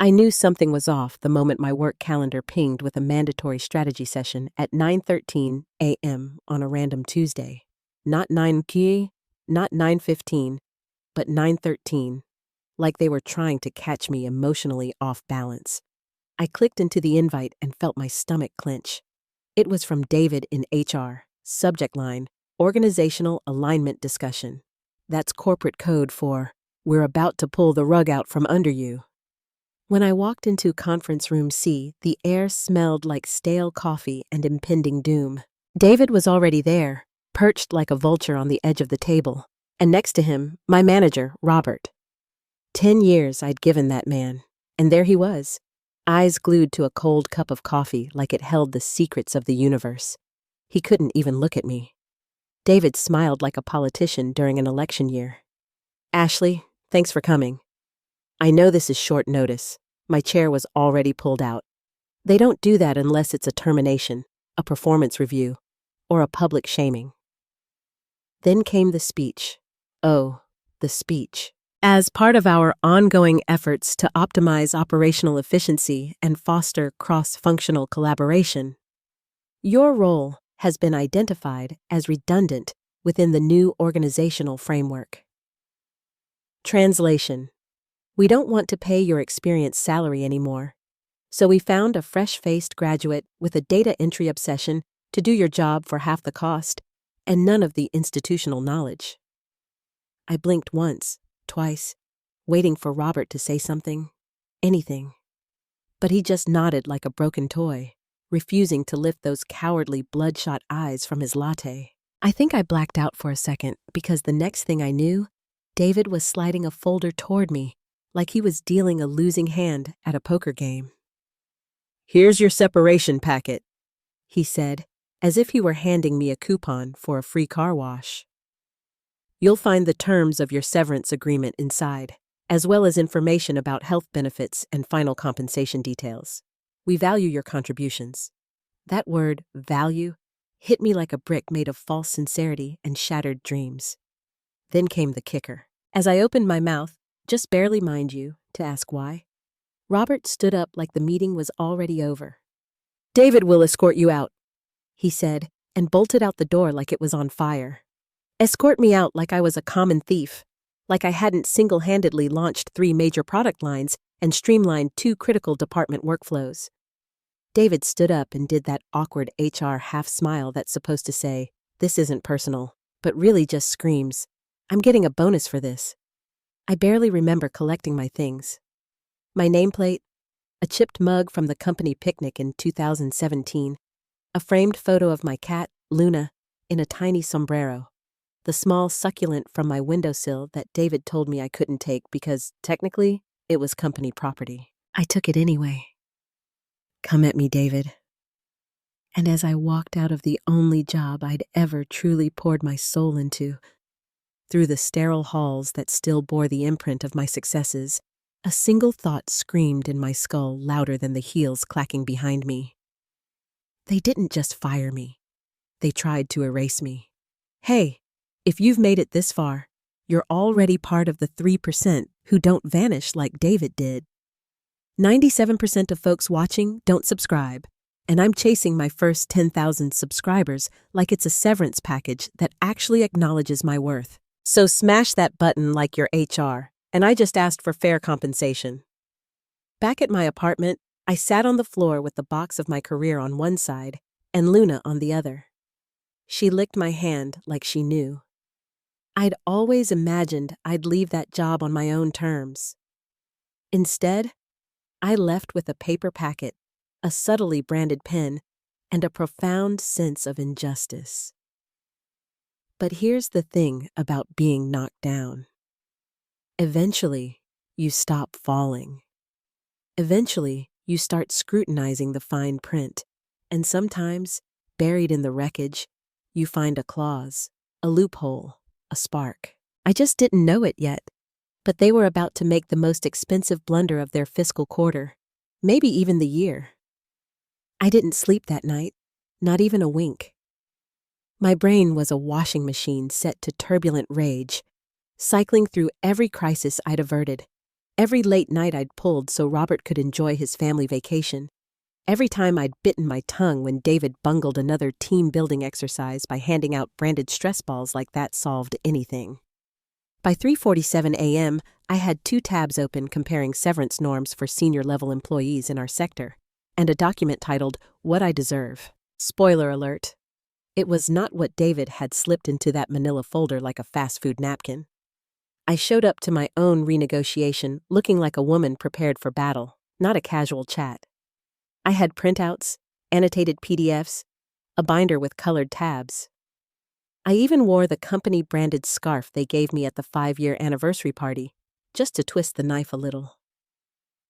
I knew something was off the moment my work calendar pinged with a mandatory strategy session at 9:13 a.m. on a random Tuesday. Not 9 p, not 9:15, but 9:13, like they were trying to catch me emotionally off balance. I clicked into the invite and felt my stomach clench. It was from David in HR, subject line, Organizational Alignment Discussion. That's corporate code for, we're about to pull the rug out from under you. When I walked into conference room C, the air smelled like stale coffee and impending doom. David was already there, perched like a vulture on the edge of the table, and next to him, my manager, Robert. 10 years I'd given that man, and there he was, eyes glued to a cold cup of coffee like it held the secrets of the universe. He couldn't even look at me. David smiled like a politician during an election year. Ashley, thanks for coming. I know this is short notice. My chair was already pulled out. They don't do that unless it's a termination, a performance review, or a public shaming. Then came the speech. Oh, the speech. As part of our ongoing efforts to optimize operational efficiency and foster cross-functional collaboration, your role has been identified as redundant within the new organizational framework. Translation. We don't want to pay your experienced salary anymore, so we found a fresh-faced graduate with a data entry obsession to do your job for half the cost and none of the institutional knowledge. I blinked once, twice, waiting for Robert to say something, anything. But he just nodded like a broken toy, refusing to lift those cowardly bloodshot eyes from his latte. I think I blacked out for a second because the next thing I knew, David was sliding a folder toward me, like he was dealing a losing hand at a poker game. "Here's your separation packet," he said, as if he were handing me a coupon for a free car wash. "You'll find the terms of your severance agreement inside, as well as information about health benefits and final compensation details. We value your contributions." That word, value, hit me like a brick made of false sincerity and shattered dreams. Then came the kicker. As I opened my mouth, just barely mind you, to ask why, Robert stood up like the meeting was already over. "David will escort you out," he said, and bolted out the door like it was on fire. Escort me out like I was a common thief, like I hadn't single-handedly launched 3 major product lines and streamlined 2 critical department workflows. David stood up and did that awkward HR half-smile that's supposed to say, "This isn't personal," but really just screams, "I'm getting a bonus for this." I barely remember collecting my things. My nameplate, a chipped mug from the company picnic in 2017, a framed photo of my cat, Luna, in a tiny sombrero, the small succulent from my windowsill that David told me I couldn't take because, technically, it was company property. I took it anyway. "Come at me, David." And as I walked out of the only job I'd ever truly poured my soul into, through the sterile halls that still bore the imprint of my successes, a single thought screamed in my skull louder than the heels clacking behind me. They didn't just fire me. They tried to erase me. Hey, if you've made it this far, you're already part of the 3% who don't vanish like David did. 97% of folks watching don't subscribe, and I'm chasing my first 10,000 subscribers like it's a severance package that actually acknowledges my worth. So smash that button like your HR, and I just asked for fair compensation. Back at my apartment, I sat on the floor with the box of my career on one side and Luna on the other. She licked my hand like she knew. I'd always imagined I'd leave that job on my own terms. Instead, I left with a paper packet, a subtly branded pen, and a profound sense of injustice. But here's the thing about being knocked down. Eventually, you stop falling. Eventually, you start scrutinizing the fine print, and sometimes, buried in the wreckage, you find a clause, a loophole, a spark. I just didn't know it yet, but they were about to make the most expensive blunder of their fiscal quarter, maybe even the year. I didn't sleep that night, not even a wink. My brain was a washing machine set to turbulent rage, cycling through every crisis I'd averted, Every late night I'd pulled so Robert could enjoy his family vacation. Every time I'd bitten my tongue when David bungled another team-building exercise by handing out branded stress balls like that solved anything. By 3:47 a.m., I had 2 tabs open comparing severance norms for senior-level employees in our sector, and a document titled, What I Deserve. Spoiler alert. It was not what David had slipped into that manila folder like a fast food napkin. I showed up to my own renegotiation looking like a woman prepared for battle, not a casual chat. I had printouts, annotated PDFs, a binder with colored tabs. I even wore the company-branded scarf they gave me at the 5-year anniversary party, just to twist the knife a little.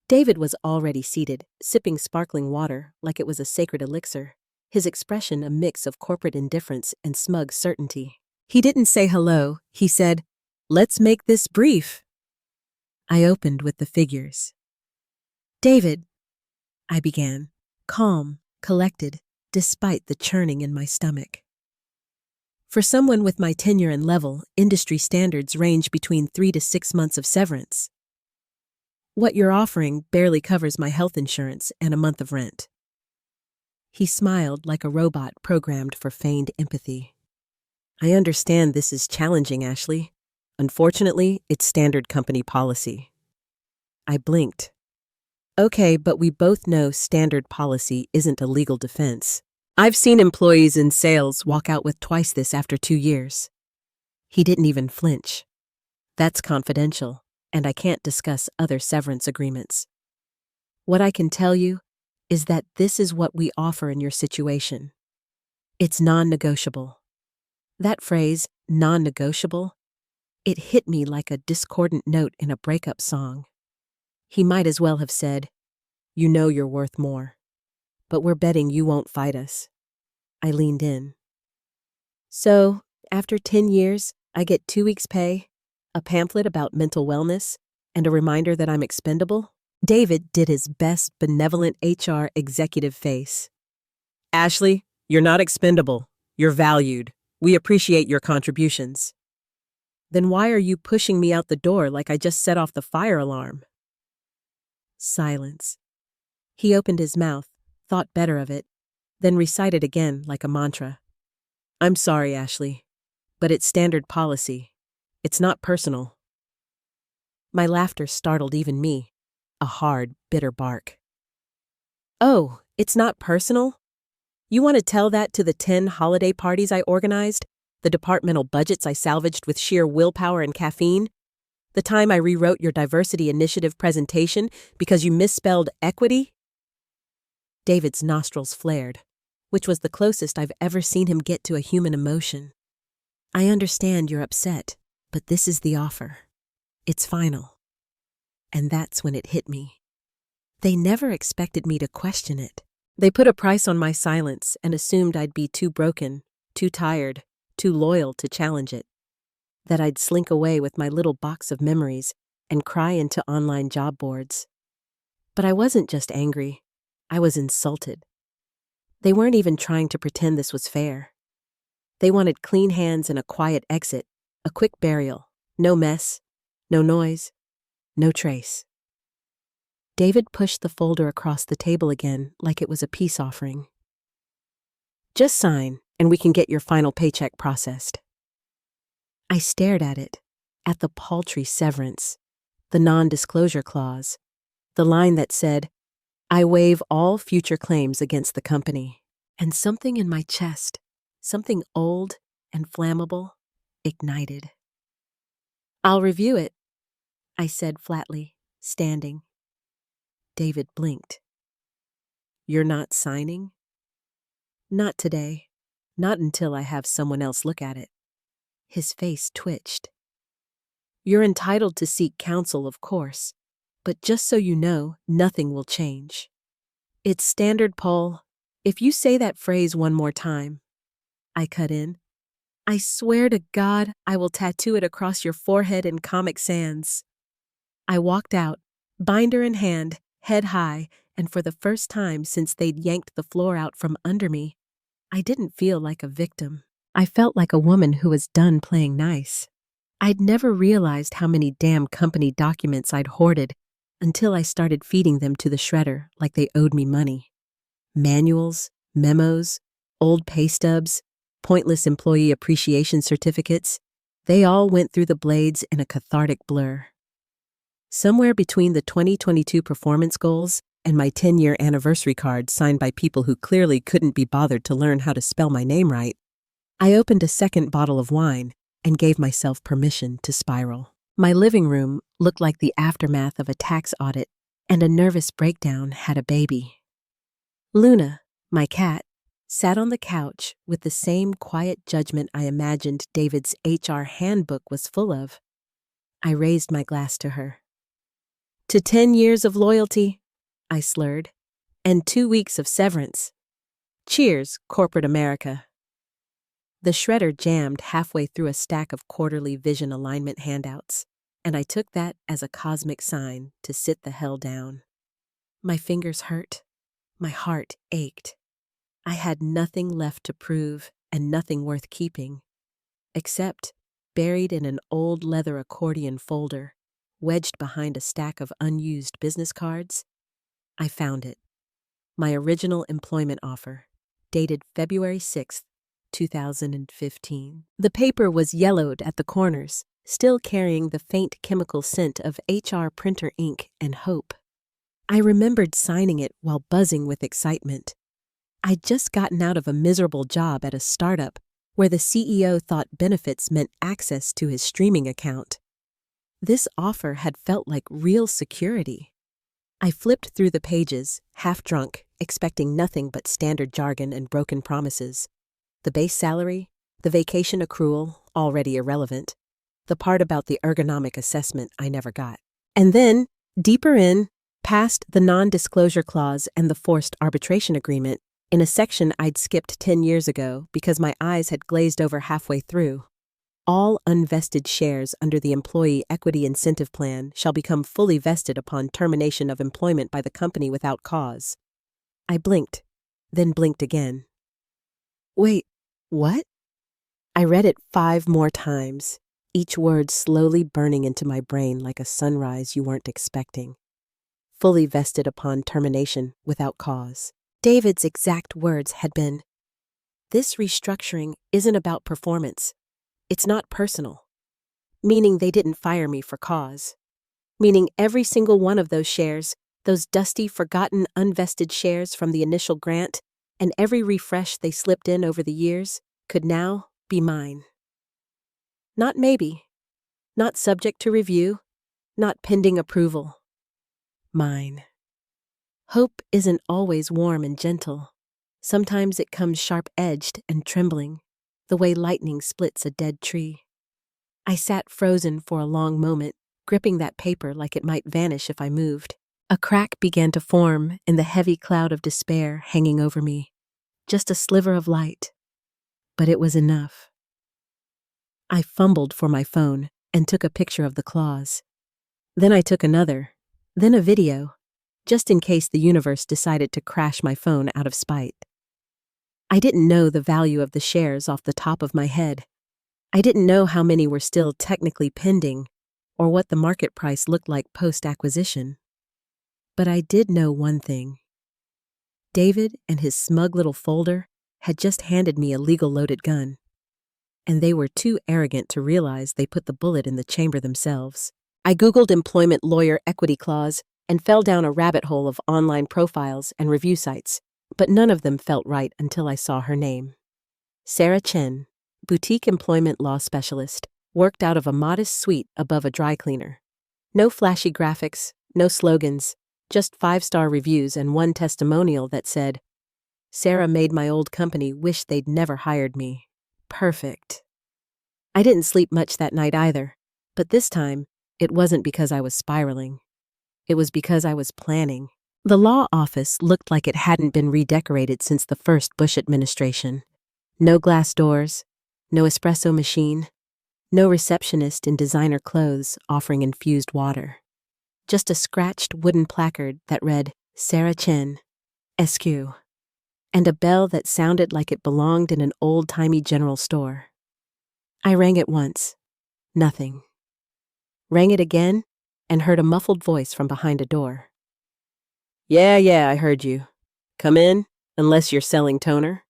David was already seated, sipping sparkling water like it was a sacred elixir, his expression a mix of corporate indifference and smug certainty. He didn't say hello, he said, "Let's make this brief." I opened with the figures. "David," I began, calm, collected, despite the churning in my stomach. "For someone with my tenure and level, industry standards range between 3 to 6 months of severance. What you're offering barely covers my health insurance and a month of rent." He smiled like a robot programmed for feigned empathy. "I understand this is challenging, Ashley. Unfortunately, it's standard company policy." I blinked. "Okay, but we both know standard policy isn't a legal defense. I've seen employees in sales walk out with twice this after 2 years." He didn't even flinch. "That's confidential, and I can't discuss other severance agreements. What I can tell you is that this is what we offer in your situation. It's non-negotiable." That phrase, non-negotiable, it hit me like a discordant note in a breakup song. He might as well have said, "You know you're worth more, but we're betting you won't fight us." I leaned in. "So, after 10 years, I get 2 weeks' pay, a pamphlet about mental wellness, and a reminder that I'm expendable?" David did his best benevolent HR executive face. "Ashley, you're not expendable. You're valued. We appreciate your contributions." "Then why are you pushing me out the door like I just set off the fire alarm?" Silence. He opened his mouth, thought better of it, then recited again like a mantra. "I'm sorry, Ashley, but it's standard policy. It's not personal." My laughter startled even me, a hard, bitter bark. "Oh, it's not personal? You want to tell that to the 10 holiday parties I organized, the departmental budgets I salvaged with sheer willpower and caffeine, the time I rewrote your diversity initiative presentation because you misspelled equity?" David's nostrils flared, which was the closest I've ever seen him get to a human emotion. "I understand you're upset, but this is the offer. It's final." And that's when it hit me. They never expected me to question it. They put a price on my silence and assumed I'd be too broken, too tired, too loyal to challenge it. That I'd slink away with my little box of memories and cry into online job boards. But I wasn't just angry. I was insulted. They weren't even trying to pretend this was fair. They wanted clean hands and a quiet exit, a quick burial, no mess, no noise, no trace. David pushed the folder across the table again like it was a peace offering. "Just sign, and we can get your final paycheck processed." I stared at it, at the paltry severance, the non-disclosure clause, the line that said, "I waive all future claims against the company." And something in my chest, something old and flammable, ignited. "I'll review it," I said flatly, standing. David blinked. "You're not signing?" "Not today. Not until I have someone else look at it." His face twitched. "You're entitled to seek counsel, of course, but just so you know, nothing will change. It's standard poll. If you say that phrase one more time," I cut in, "I swear to God I will tattoo it across your forehead in Comic Sans." I walked out, binder in hand, head high, and for the first time since they'd yanked the floor out from under me, I didn't feel like a victim. I felt like a woman who was done playing nice. I'd never realized how many damn company documents I'd hoarded until I started feeding them to the shredder like they owed me money. Manuals, memos, old pay stubs, pointless employee appreciation certificates, they all went through the blades in a cathartic blur. Somewhere between the 2022 performance goals and my 10-year anniversary card signed by people who clearly couldn't be bothered to learn how to spell my name right, I opened a second bottle of wine and gave myself permission to spiral. My living room looked like the aftermath of a tax audit, and a nervous breakdown had a baby. Luna, my cat, sat on the couch with the same quiet judgment I imagined David's HR handbook was full of. I raised my glass to her. To 10 years of loyalty, I slurred, and 2 weeks of severance. Cheers, corporate America. The shredder jammed halfway through a stack of quarterly vision alignment handouts, and I took that as a cosmic sign to sit the hell down. My fingers hurt. My heart ached. I had nothing left to prove and nothing worth keeping, except, buried in an old leather accordion folder, wedged behind a stack of unused business cards, I found it. My original employment offer, dated February 6th, 2015. The paper was yellowed at the corners, still carrying the faint chemical scent of HR printer ink and hope. I remembered signing it while buzzing with excitement. I'd just gotten out of a miserable job at a startup where the CEO thought benefits meant access to his streaming account. This offer had felt like real security. I flipped through the pages, half drunk, expecting nothing but standard jargon and broken promises. The base salary, the vacation accrual, already irrelevant, the part about the ergonomic assessment I never got. And then, deeper in, past the non-disclosure clause and the forced arbitration agreement, in a section I'd skipped 10 years ago because my eyes had glazed over halfway through. All unvested shares under the Employee Equity Incentive Plan shall become fully vested upon termination of employment by the company without cause. I blinked, then blinked again. Wait, what? I read it 5 more times, each word slowly burning into my brain like a sunrise you weren't expecting. Fully vested upon termination without cause. David's exact words had been, "This restructuring isn't about performance. It's not personal." Meaning they didn't fire me for cause. Meaning every single one of those shares, those dusty, forgotten, unvested shares from the initial grant, and every refresh they slipped in over the years, could now be mine. Not maybe. Not subject to review. Not pending approval. Mine. Hope isn't always warm and gentle. Sometimes it comes sharp-edged and trembling, the way lightning splits a dead tree. I sat frozen for a long moment, gripping that paper like it might vanish if I moved. A crack began to form in the heavy cloud of despair hanging over me. Just a sliver of light. But it was enough. I fumbled for my phone and took a picture of the clause. Then I took another, then a video, just in case the universe decided to crash my phone out of spite. I didn't know the value of the shares off the top of my head. I didn't know how many were still technically pending, or what the market price looked like post-acquisition. But I did know one thing. David and his smug little folder had just handed me a legal-loaded gun, and they were too arrogant to realize they put the bullet in the chamber themselves. I Googled employment lawyer equity clause and fell down a rabbit hole of online profiles and review sites, but none of them felt right until I saw her name. Sarah Chen, boutique employment law specialist, worked out of a modest suite above a dry cleaner. No flashy graphics, no slogans, just 5-star reviews and one testimonial that said, "Sarah made my old company wish they'd never hired me. Perfect." I didn't sleep much that night either, but this time, it wasn't because I was spiraling. It was because I was planning. The law office looked like it hadn't been redecorated since the first Bush administration. No glass doors, no espresso machine, no receptionist in designer clothes offering infused water. Just a scratched wooden placard that read, "Sarah Chen, SQ," and a bell that sounded like it belonged in an old-timey general store. I rang it once. Nothing. Rang it again and heard a muffled voice from behind a door. Yeah, I heard you. Come in, unless you're selling toner."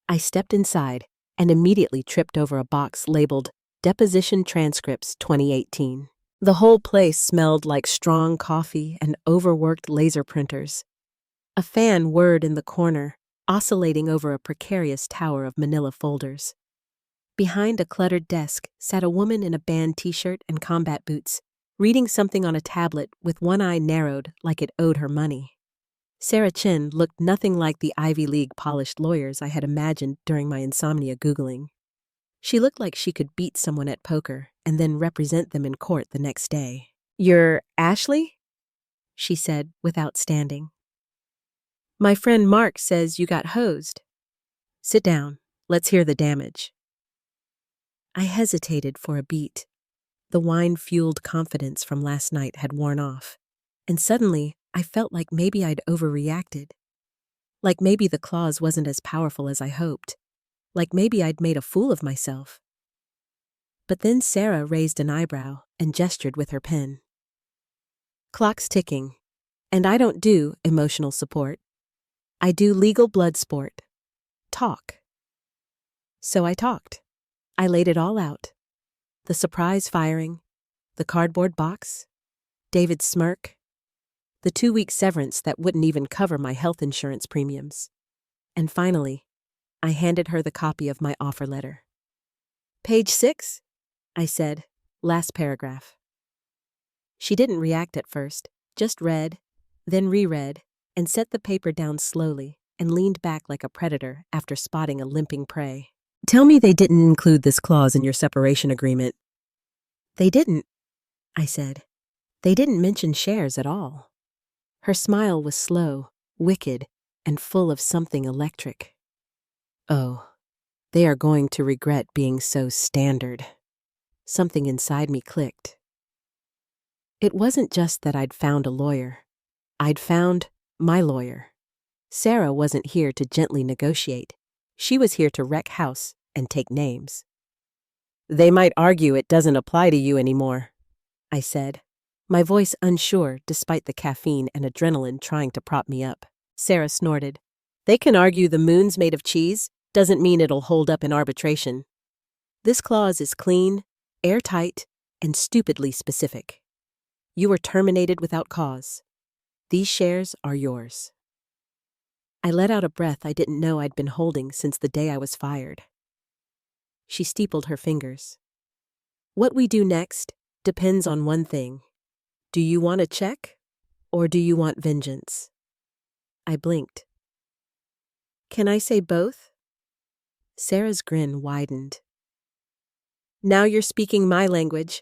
I stepped inside and immediately tripped over a box labeled Deposition Transcripts 2018. The whole place smelled like strong coffee and overworked laser printers. A fan whirred in the corner, oscillating over a precarious tower of manila folders. Behind a cluttered desk sat a woman in a band t-shirt and combat boots, reading something on a tablet with one eye narrowed like it owed her money. Sarah Chin looked nothing like the Ivy League polished lawyers I had imagined during my insomnia Googling. She looked like she could beat someone at poker and then represent them in court the next day. "You're Ashley?" she said without standing. "My friend Mark says you got hosed. Sit down. Let's hear the damage." I hesitated for a beat. The wine-fueled confidence from last night had worn off, and suddenly I felt like maybe I'd overreacted. Like maybe the clause wasn't as powerful as I hoped. Like maybe I'd made a fool of myself. But then Sarah raised an eyebrow and gestured with her pen. "Clock's ticking, and I don't do emotional support. I do legal blood sport. Talk." So I talked. I laid it all out. The surprise firing, the cardboard box, David's smirk, the 2-week severance that wouldn't even cover my health insurance premiums. And finally, I handed her the copy of my offer letter. "Page 6, I said, last paragraph. She didn't react at first, just read, then reread, and set the paper down slowly and leaned back like a predator after spotting a limping prey. "Tell me they didn't include this clause in your separation agreement." "They didn't," I said. "They didn't mention shares at all." Her smile was slow, wicked, and full of something electric. "Oh, they are going to regret being so standard." Something inside me clicked. It wasn't just that I'd found a lawyer. I'd found my lawyer. Sarah wasn't here to gently negotiate. She was here to wreck house and take names. "They might argue it doesn't apply to you anymore," I said, my voice unsure despite the caffeine and adrenaline trying to prop me up. Sarah snorted. "They can argue the moon's made of cheese, doesn't mean it'll hold up in arbitration. This clause is clean, airtight, and stupidly specific. You were terminated without cause. These shares are yours." I let out a breath I didn't know I'd been holding since the day I was fired. She steepled her fingers. "What we do next depends on one thing. Do you want a check, or do you want vengeance?" I blinked. "Can I say both?" Sarah's grin widened. "Now you're speaking my language."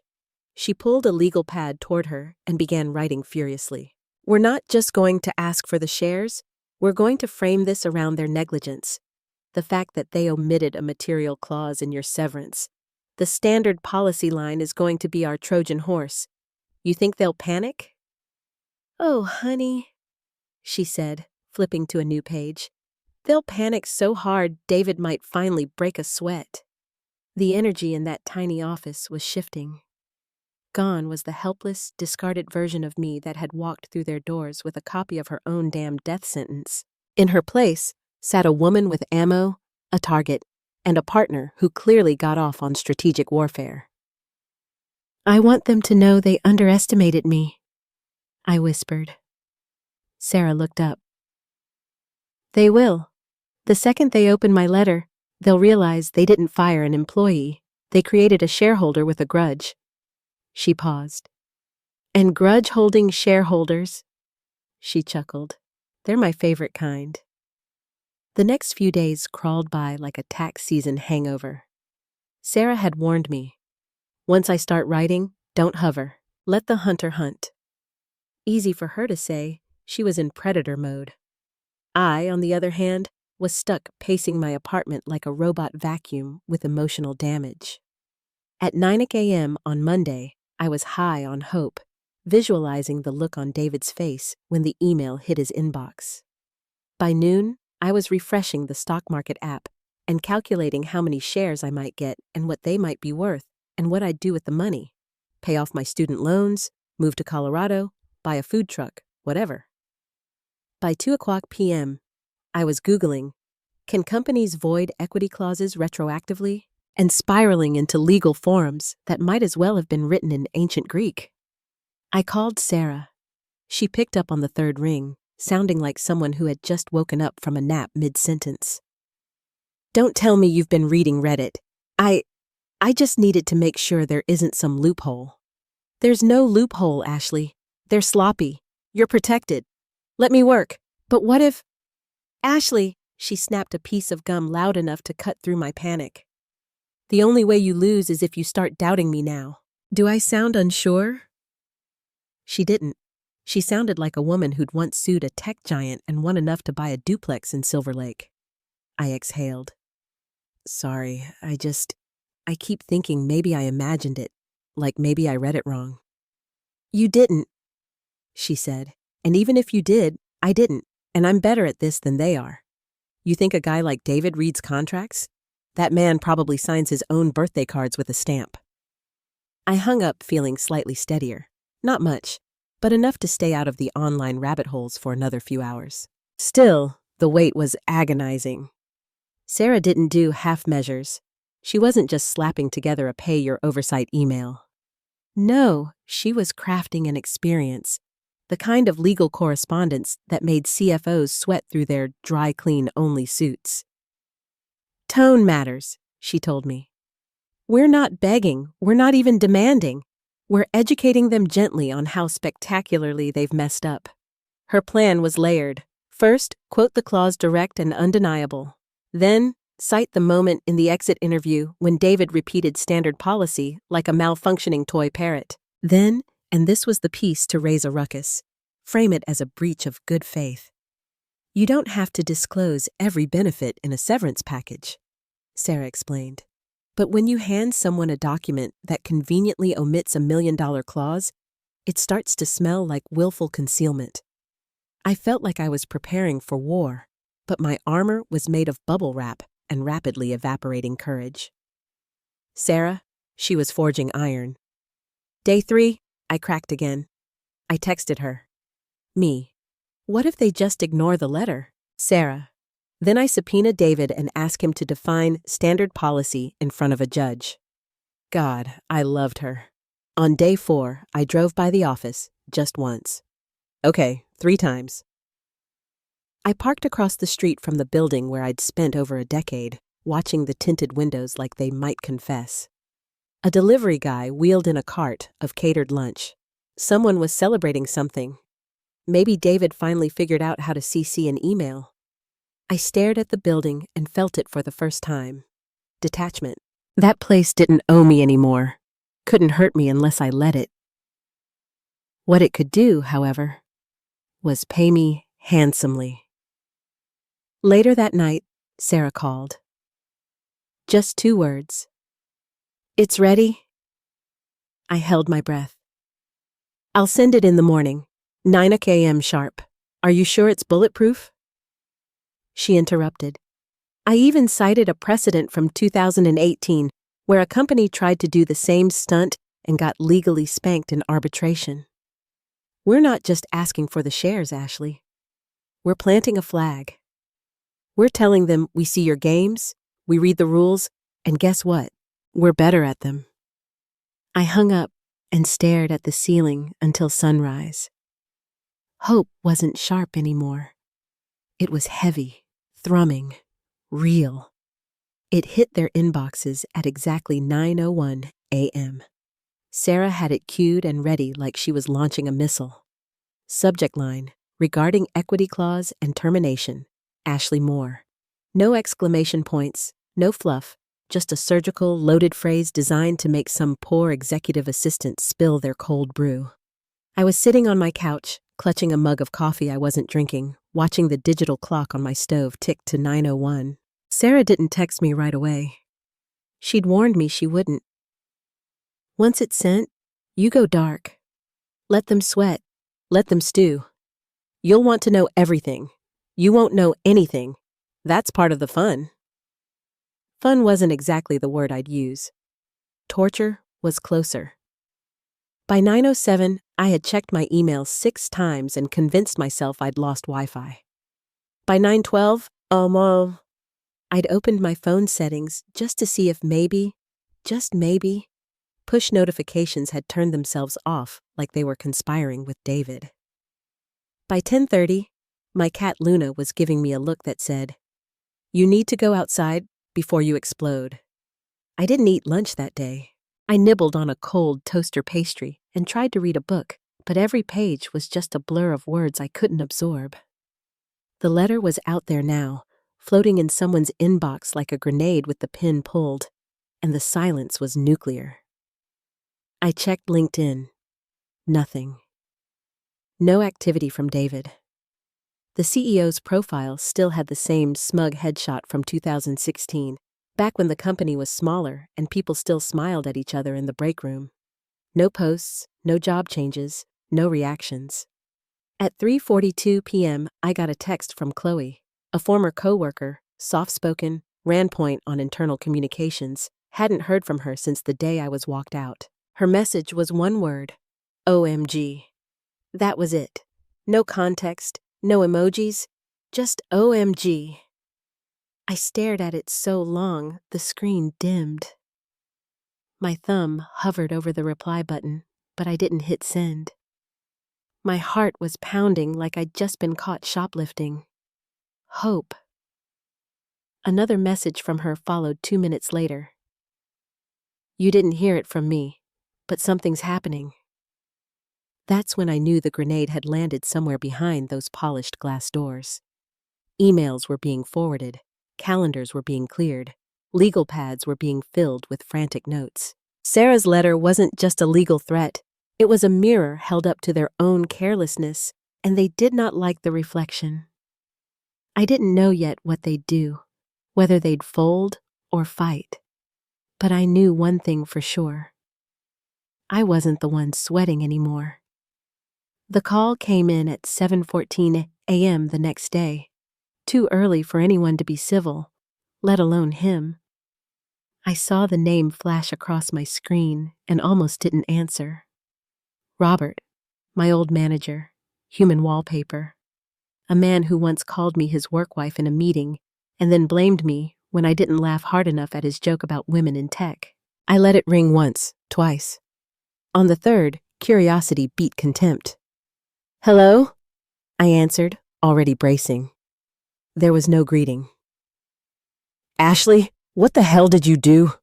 She pulled a legal pad toward her and began writing furiously. "We're not just going to ask for the shares, we're going to frame this around their negligence. The fact that they omitted a material clause in your severance. The standard policy line is going to be our Trojan horse. You think they'll panic?" "Oh, honey," she said, flipping to a new page. "They'll panic so hard David might finally break a sweat." The energy in that tiny office was shifting. Gone was the helpless, discarded version of me that had walked through their doors with a copy of her own damn death sentence. In her place sat a woman with ammo, a target, and a partner who clearly got off on strategic warfare. "I want them to know they underestimated me," I whispered. Sarah looked up. "They will. The second they open my letter, they'll realize they didn't fire an employee. They created a shareholder with a grudge." She paused. "And grudge-holding shareholders," she chuckled. "They're my favorite kind." The next few days crawled by like a tax season hangover. Sarah had warned me. Once I start writing, don't hover. Let the hunter hunt. Easy for her to say. She was in predator mode. I, on the other hand, was stuck pacing my apartment like a robot vacuum with emotional damage. At 9 a.m. on Monday, I was high on hope, visualizing the look on David's face when the email hit his inbox. By noon, I was refreshing the stock market app and calculating how many shares I might get and what they might be worth and what I'd do with the money. Pay off my student loans, move to Colorado, buy a food truck, whatever. By 2:00 p.m., I was Googling, can companies void equity clauses retroactively? And spiraling into legal forms that might as well have been written in ancient Greek. I called Sarah. She picked up on the third ring, sounding like someone who had just woken up from a nap mid-sentence. Don't tell me you've been reading Reddit. I just needed to make sure there isn't some loophole. There's no loophole, Ashley. They're sloppy. You're protected. Let me work. But what if... Ashley, she snapped a piece of gum loud enough to cut through my panic. The only way you lose is if you start doubting me now. Do I sound unsure? She didn't. She sounded like a woman who'd once sued a tech giant and won enough to buy a duplex in Silver Lake. I exhaled. Sorry, I keep thinking maybe I imagined it, like maybe I read it wrong. You didn't, she said. And even if you did, I didn't, and I'm better at this than they are. You think a guy like David reads contracts? That man probably signs his own birthday cards with a stamp. I hung up feeling slightly steadier. Not much, but enough to stay out of the online rabbit holes for another few hours. Still, the wait was agonizing. Sarah didn't do half measures. She wasn't just slapping together a pay your oversight email. No, she was crafting an experience, the kind of legal correspondence that made CFOs sweat through their dry clean only suits. Tone matters, she told me. We're not begging, we're not even demanding. We're educating them gently on how spectacularly they've messed up. Her plan was layered. First, quote the clause direct and undeniable. Then, cite the moment in the exit interview when David repeated standard policy like a malfunctioning toy parrot. Then, and this was the piece to raise a ruckus, frame it as a breach of good faith. You don't have to disclose every benefit in a severance package, Sarah explained. But when you hand someone a document that conveniently omits $1 million clause, it starts to smell like willful concealment. I felt like I was preparing for war, but my armor was made of bubble wrap and rapidly evaporating courage. Sarah, she was forging iron. Day 3, I cracked again. I texted her. Me. What if they just ignore the letter? Sarah. Then I subpoena David and ask him to define standard policy in front of a judge. God, I loved her. On day 4, I drove by the office just once. Okay, 3 times. I parked across the street from the building where I'd spent over a decade, watching the tinted windows like they might confess. A delivery guy wheeled in a cart of catered lunch. Someone was celebrating something. Maybe David finally figured out how to CC an email. I stared at the building and felt it for the first time. Detachment. That place didn't owe me anymore. Couldn't hurt me unless I let it. What it could do, however, was pay me handsomely. Later that night, Sarah called. Just 2 words. It's ready? I held my breath. I'll send it in the morning, 9 a.m. sharp. Are you sure it's bulletproof? She interrupted. I even cited a precedent from 2018 where a company tried to do the same stunt and got legally spanked in arbitration. We're not just asking for the shares, Ashley. We're planting a flag. We're telling them we see your games, we read the rules, and guess what? We're better at them. I hung up and stared at the ceiling until sunrise. Hope wasn't sharp anymore. It was heavy, thrumming, real. It hit their inboxes at exactly 9:01 a.m. Sarah had it queued and ready like she was launching a missile. Subject line, regarding equity clause and termination, Ashley Moore. No exclamation points, no fluff, just a surgical, loaded phrase designed to make some poor executive assistant spill their cold brew. I was sitting on my couch, clutching a mug of coffee I wasn't drinking, watching the digital clock on my stove tick to 9:01. Sarah didn't text me right away. She'd warned me she wouldn't. Once it's sent, you go dark. Let them sweat. Let them stew. You'll want to know everything. You won't know anything. That's part of the fun. Fun wasn't exactly the word I'd use. torture was closer. By 9:07, I had checked my emails 6 times and convinced myself I'd lost Wi-Fi. By 9:12, I'd opened my phone settings just to see if maybe, just maybe, push notifications had turned themselves off like they were conspiring with David. By 10:30, my cat Luna was giving me a look that said, "You need to go outside before you explode." I didn't eat lunch that day. I nibbled on a cold toaster pastry and tried to read a book, but every page was just a blur of words I couldn't absorb. The letter was out there now, floating in someone's inbox like a grenade with the pin pulled, and the silence was nuclear. I checked LinkedIn. Nothing. No activity from David. The CEO's profile still had the same smug headshot from 2016, back when the company was smaller and people still smiled at each other in the break room. No posts, no job changes, no reactions. At 3:42 p.m., I got a text from Chloe, a former coworker, soft-spoken, ran point on internal communications, hadn't heard from her since the day I was walked out. Her message was one word: OMG. That was it. No context, no emojis, just OMG. I stared at it so long, the screen dimmed. My thumb hovered over the reply button, but I didn't hit send. My heart was pounding like I'd just been caught shoplifting. Hope. Another message from her followed 2 minutes later. You didn't hear it from me, but something's happening. That's when I knew the grenade had landed somewhere behind those polished glass doors. Emails were being forwarded, calendars were being cleared, legal pads were being filled with frantic notes. Sarah's letter wasn't just a legal threat. It was a mirror held up to their own carelessness, and they did not like the reflection. I didn't know yet what they'd do, whether they'd fold or fight. But I knew one thing for sure. I wasn't the one sweating anymore. The call came in at 7:14 a.m. the next day, too early for anyone to be civil, let alone him. I saw the name flash across my screen and almost didn't answer. Robert, my old manager, human wallpaper. A man who once called me his work wife in a meeting and then blamed me when I didn't laugh hard enough at his joke about women in tech. I let it ring once, twice. On the third, curiosity beat contempt. Hello? I answered, already bracing. There was no greeting. Ashley, what the hell did you do?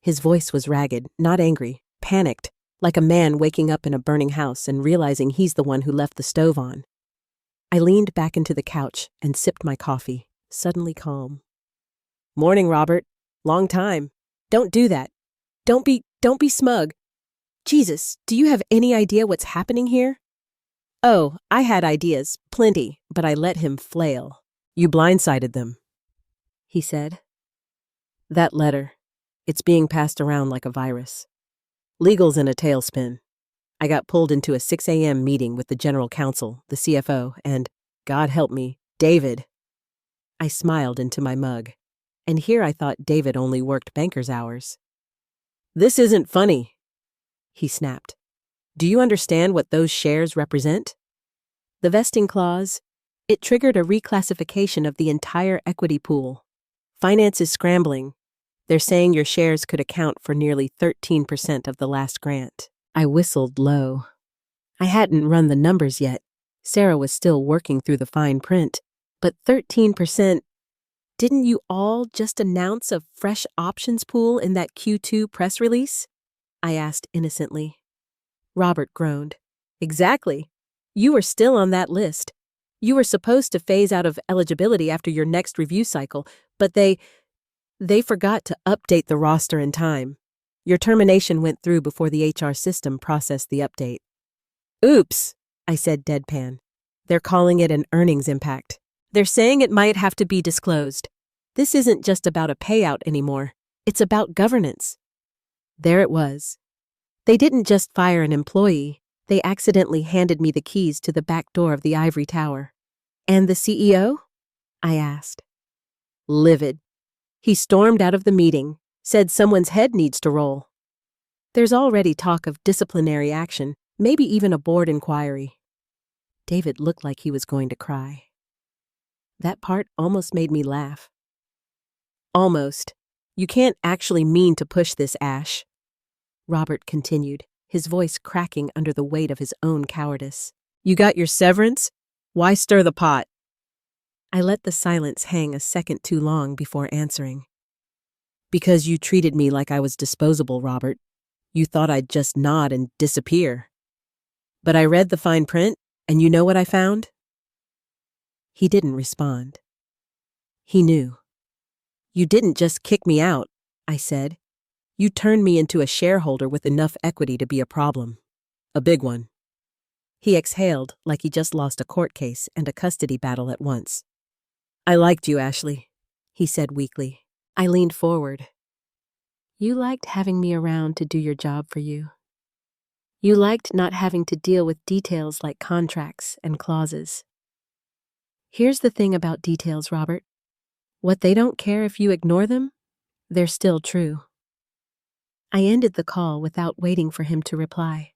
His voice was ragged, not angry, panicked, like a man waking up in a burning house and realizing he's the one who left the stove on. I leaned back into the couch and sipped my coffee, suddenly calm. Morning, Robert. Long time. Don't do that. Don't be smug. Jesus, do you have any idea what's happening here? Oh, I had ideas, plenty, but I let him flail. You blindsided them, he said. That letter, it's being passed around like a virus. Legal's in a tailspin. I got pulled into a 6 a.m. meeting with the general counsel, the CFO, and, God help me, David. I smiled into my mug, and here I thought David only worked banker's hours. This isn't funny, he snapped. Do you understand what those shares represent? The vesting clause, it triggered a reclassification of the entire equity pool. Finance is scrambling. They're saying your shares could account for nearly 13% of the last grant. I whistled low. I hadn't run the numbers yet. Sarah was still working through the fine print. But 13%, didn't you all just announce a fresh options pool in that Q2 press release? I asked innocently. Robert groaned. Exactly. You were still on that list. You were supposed to phase out of eligibility after your next review cycle, but they forgot to update the roster in time. Your termination went through before the HR system processed the update. Oops, I said deadpan. They're calling it an earnings impact. They're saying it might have to be disclosed. This isn't just about a payout anymore. It's about governance. There it was. They didn't just fire an employee. They accidentally handed me the keys to the back door of the ivory tower. And the CEO? I asked. Livid. He stormed out of the meeting, said someone's head needs to roll. There's already talk of disciplinary action, maybe even a board inquiry. David looked like he was going to cry. That part almost made me laugh. Almost. You can't actually mean to push this, Ash. Robert continued, his voice cracking under the weight of his own cowardice. You got your severance? Why stir the pot? I let the silence hang a second too long before answering. Because you treated me like I was disposable, Robert. You thought I'd just nod and disappear. But I read the fine print, and you know what I found? He didn't respond. He knew. You didn't just kick me out, I said. You turned me into a shareholder with enough equity to be a problem. A big one. He exhaled like he just lost a court case and a custody battle at once. I liked you, Ashley, he said weakly. I leaned forward. You liked having me around to do your job for you. You liked not having to deal with details like contracts and clauses. Here's the thing about details, Robert. What they don't care if you ignore them, they're still true. I ended the call without waiting for him to reply.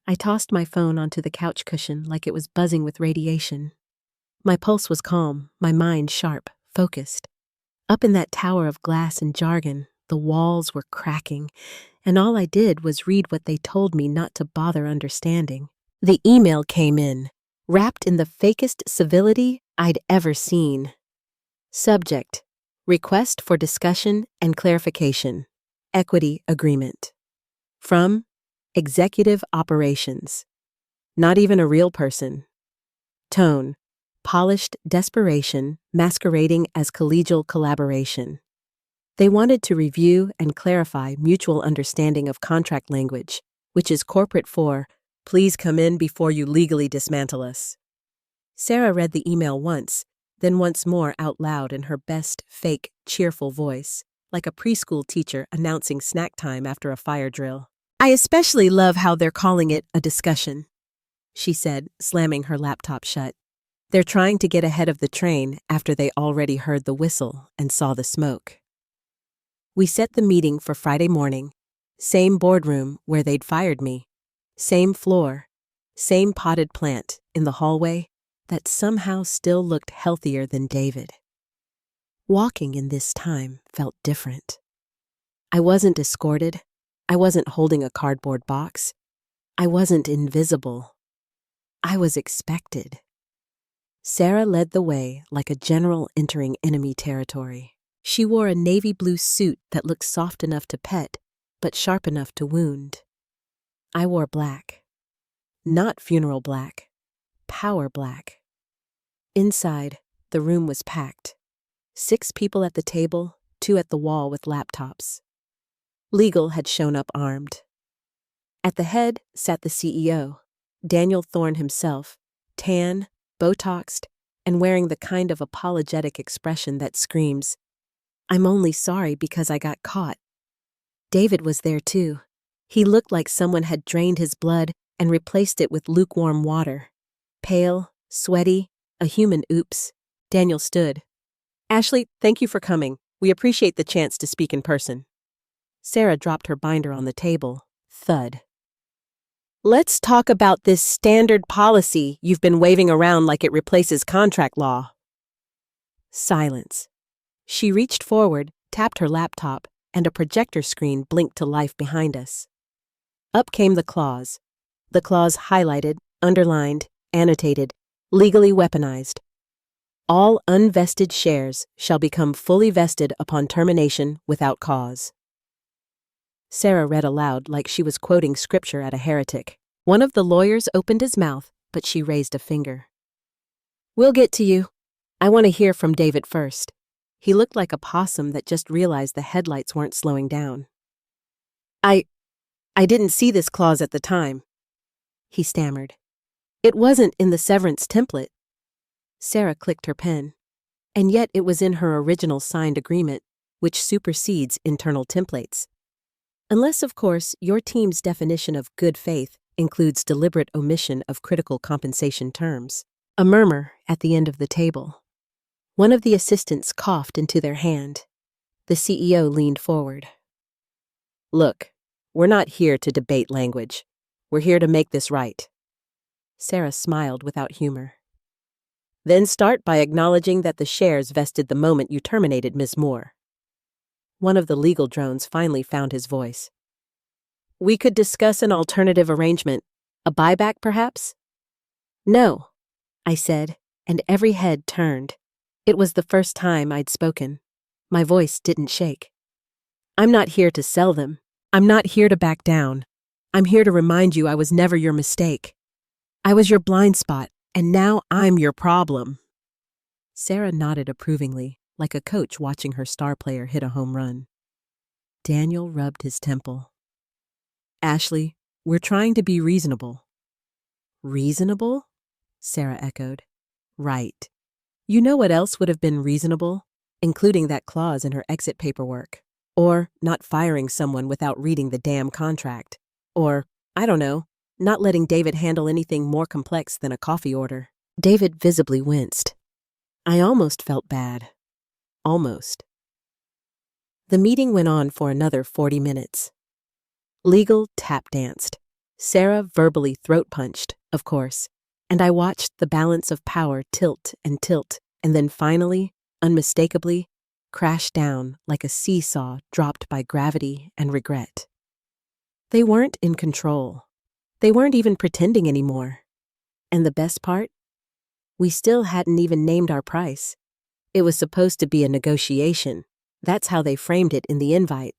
I tossed my phone onto the couch cushion like it was buzzing with radiation. My pulse was calm, my mind sharp, focused. Up in that tower of glass and jargon, the walls were cracking, and all I did was read what they told me not to bother understanding. The email came in, wrapped in the fakest civility I'd ever seen. Subject: Request for discussion and clarification. Equity agreement. From Executive Operations. Not even a real person. Tone: Polished desperation masquerading as collegial collaboration. They wanted to review and clarify mutual understanding of contract language, which is corporate for, please come in before you legally dismantle us. Sarah read the email once, then once more out loud in her best, fake, cheerful voice, like a preschool teacher announcing snack time after a fire drill. I especially love how they're calling it a discussion, she said, slamming her laptop shut. They're trying to get ahead of the train after they already heard the whistle and saw the smoke. We set the meeting for Friday morning. Same boardroom where they'd fired me. Same floor. Same potted plant in the hallway that somehow still looked healthier than David. Walking in this time felt different. I wasn't escorted. I wasn't holding a cardboard box. I wasn't invisible. I was expected. Sarah led the way like a general entering enemy territory. She wore a navy blue suit that looked soft enough to pet, but sharp enough to wound. I wore black. Not funeral black. Power black. Inside, the room was packed. 6 people at the table, 2 at the wall with laptops. Legal had shown up armed. At the head sat the CEO, Daniel Thorne himself, tan, Botoxed, and wearing the kind of apologetic expression that screams, I'm only sorry because I got caught. David was there too. He looked like someone had drained his blood and replaced it with lukewarm water. Pale, sweaty, a human oops. Daniel stood. Ashley, thank you for coming. We appreciate the chance to speak in person. Sarah dropped her binder on the table. Thud. Let's talk about this standard policy you've been waving around like it replaces contract law. Silence. She reached forward, tapped her laptop, and a projector screen blinked to life behind us. Up came the clause. The clause highlighted, underlined, annotated, legally weaponized. All unvested shares shall become fully vested upon termination without cause. Sarah read aloud like she was quoting scripture at a heretic. One of the lawyers opened his mouth, but she raised a finger. We'll get to you. I want to hear from David first. He looked like a possum that just realized the headlights weren't slowing down. I didn't see this clause at the time, he stammered. It wasn't in the severance template. Sarah clicked her pen. And yet it was in her original signed agreement, which supersedes internal templates. Unless, of course, your team's definition of good faith includes deliberate omission of critical compensation terms. A murmur at the end of the table. One of the assistants coughed into their hand. The CEO leaned forward. Look, We're not here to debate language. We're here to make this right." Sarah smiled without humor. "Then start by acknowledging that the shares vested the moment you terminated Ms. Moore." One of the legal drones finally found his voice. "We could discuss an alternative arrangement. A buyback, perhaps?" "No," I said, and every head turned. It was the first time I'd spoken. My voice didn't shake. "I'm not here to sell them. I'm not here to back down. I'm here to remind you I was never your mistake. I was your blind spot, and now I'm your problem." Sarah nodded approvingly, like a coach watching her star player hit a home run. Daniel rubbed his temple. "Ashley, we're trying to be reasonable." "Reasonable?" Sarah echoed. "Right. You know what else would have been reasonable? Including that clause in her exit paperwork. Or not firing someone without reading the damn contract. Or, I don't know, not letting David handle anything more complex than a coffee order." David visibly winced. I almost felt bad. Almost. The meeting went on for another 40 minutes. Legal tap danced. Sarah verbally throat punched, of course, and I watched the balance of power tilt, and then finally, unmistakably, crash down like a seesaw dropped by gravity and regret. They weren't in control. They weren't even pretending anymore. And the best part? We still hadn't even named our price. It was supposed to be a negotiation. That's how they framed it in the invite.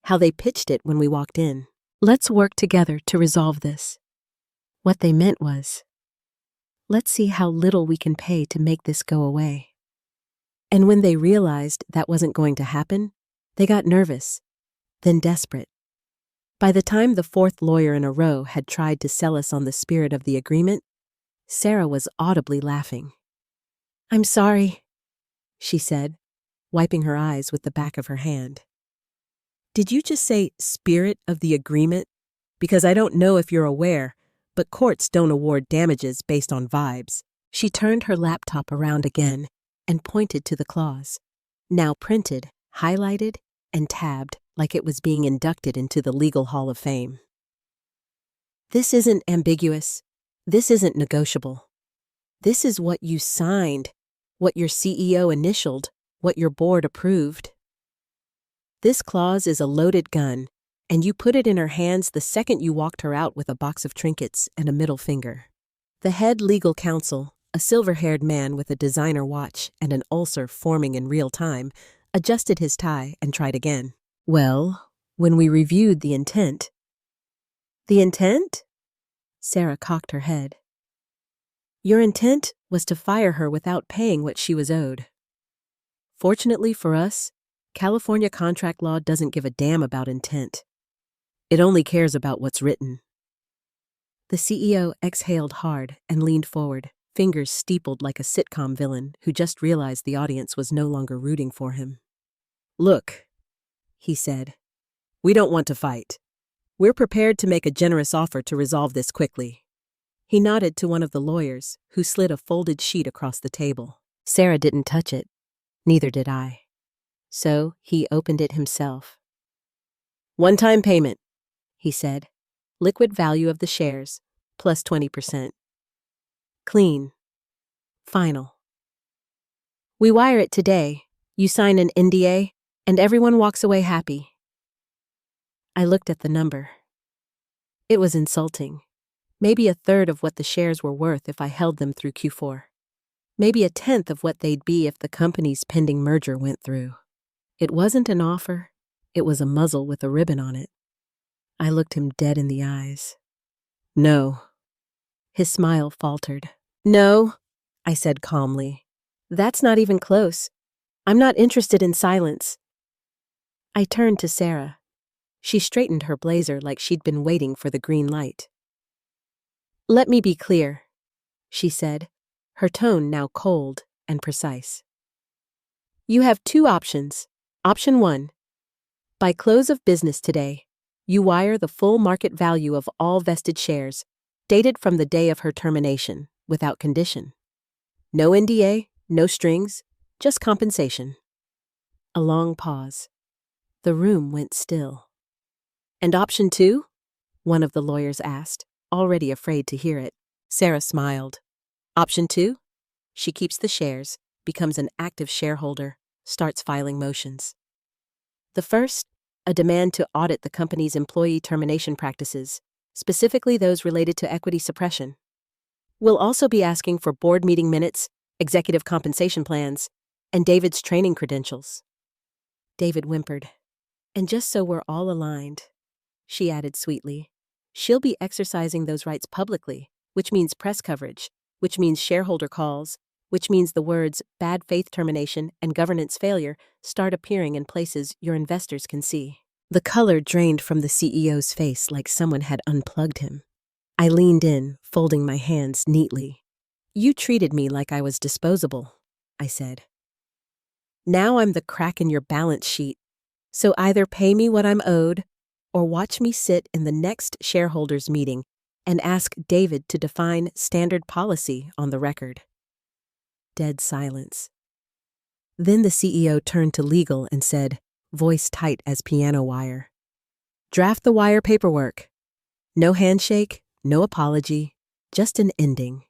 How they pitched it when we walked in. "Let's work together to resolve this." What they meant was, let's see how little we can pay to make this go away. And when they realized that wasn't going to happen, they got nervous, then desperate. By the time the fourth lawyer in a row had tried to sell us on the spirit of the agreement, Sarah was audibly laughing. "I'm sorry," she said, wiping her eyes with the back of her hand. "Did you just say spirit of the agreement? Because I don't know if you're aware, but courts don't award damages based on vibes." She turned her laptop around again and pointed to the clause, now printed, highlighted, and tabbed like it was being inducted into the Legal Hall of Fame. "This isn't ambiguous. This isn't negotiable. This is what you signed, what your CEO initialed, what your board approved. This clause is a loaded gun, and you put it in her hands the second you walked her out with a box of trinkets and a middle finger." The head legal counsel, a silver-haired man with a designer watch and an ulcer forming in real time, adjusted his tie and tried again. "Well, when we reviewed the intent—" "The intent?" Sarah cocked her head. "Your intent was to fire her without paying what she was owed. Fortunately for us, California contract law doesn't give a damn about intent. It only cares about what's written." The CEO exhaled hard and leaned forward, fingers steepled like a sitcom villain who just realized the audience was no longer rooting for him. "Look," he said, "we don't want to fight. We're prepared to make a generous offer to resolve this quickly." He nodded to one of the lawyers, who slid a folded sheet across the table. Sarah didn't touch it. Neither did I. So he opened it himself. "One-time payment," he said. "Liquid value of the shares, plus 20%. Clean. Final. We wire it today, you sign an NDA, and everyone walks away happy." I looked at the number. It was insulting. Maybe a third of what the shares were worth if I held them through Q4. Maybe a tenth of what they'd be if the company's pending merger went through. It wasn't an offer. It was a muzzle with a ribbon on it. I looked him dead in the eyes. "No." His smile faltered. "No," I said calmly. "That's not even close. I'm not interested in silence." I turned to Sarah. She straightened her blazer like she'd been waiting for the green light. "Let me be clear," she said, her tone now cold and precise. "You have two options. Option 1. By close of business today, you wire the full market value of all vested shares, dated from the day of her termination, without condition. No NDA, no strings, just compensation." A long pause. The room went still. And option two? One of the lawyers asked, already afraid to hear it. Sarah smiled. Option two? She keeps the shares, becomes an active shareholder, starts filing motions. The first, a demand to audit the company's employee termination practices, specifically those related to equity suppression. We'll also be asking for board meeting minutes, executive compensation plans, and David's training credentials. David whimpered. And just so we're all aligned, she added sweetly, she'll be exercising those rights publicly, which means press coverage, which means shareholder calls, which means the words bad faith termination and governance failure start appearing in places your investors can see. The color drained from the CEO's face like someone had unplugged him. I leaned in, folding my hands neatly. You treated me like I was disposable, I said. Now I'm the crack in your balance sheet, so either pay me what I'm owed or watch me sit in the next shareholders' meeting and ask David to define standard policy on the record. Dead silence. Then the CEO turned to legal and said, voice tight as piano wire, draft the wire paperwork. No handshake, no apology, just an ending.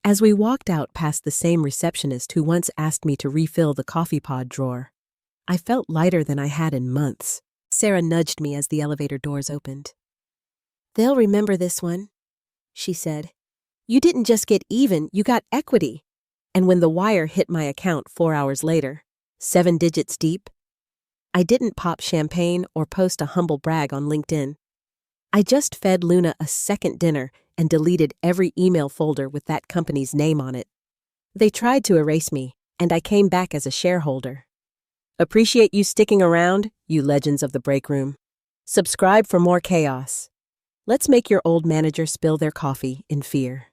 As we walked out past the same receptionist who once asked me to refill the coffee pod drawer, I felt lighter than I had in months. Sarah nudged me as the elevator doors opened. They'll remember this one, she said. You didn't just get even, you got equity. And when the wire hit my account 4 hours later, 7 digits deep, I didn't pop champagne or post a humble brag on LinkedIn. I just fed Luna a second dinner and deleted every email folder with that company's name on it. They tried to erase me, and I came back as a shareholder. Appreciate you sticking around, you legends of the break room. Subscribe for more chaos. Let's make your old manager spill their coffee in fear.